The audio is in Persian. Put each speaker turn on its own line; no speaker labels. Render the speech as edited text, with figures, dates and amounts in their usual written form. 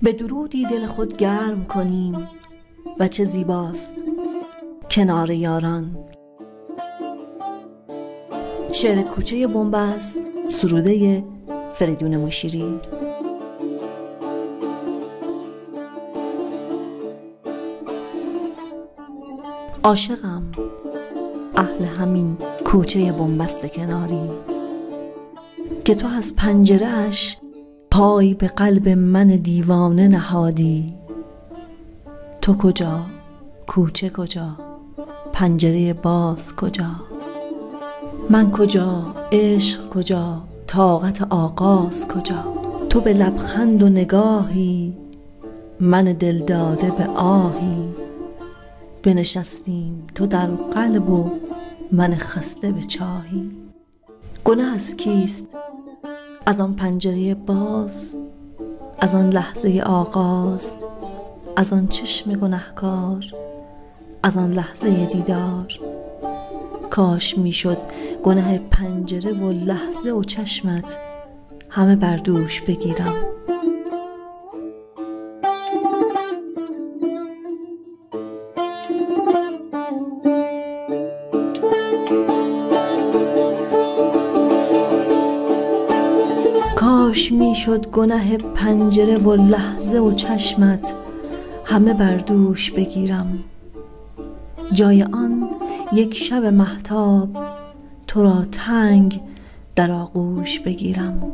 به درودی دل خود گرم کنیم و چه زیباست کنار یاران. شعر کوچه بنبست، سروده فریدون مشیری. عاشقم اهل همین کوچه بنبست کناری که تو از پنجره‌اش پای به قلب من دیوانه نهادی. تو کجا؟ کوچه کجا؟ پنجره باز کجا؟ من کجا؟ عشق کجا؟ طاقت آغاز کجا؟ تو به لبخند و نگاهی، من دل داده به آهی. بنشستیم تو در قلب و من خسته به چاهی. گناه از کیست؟ از آن پنجره باز، از آن لحظه آغاز، از آن چشم گنهکار، از آن لحظه دیدار. کاش میشد گناه پنجره و لحظه و چشمت همه بر دوش بگیرم. کاش میشد گناه پنجره و لحظه و چشمت همه بر دوش بگیرم. جای آن یک شب مهتاب تو را تنگ در آغوش بگیرم.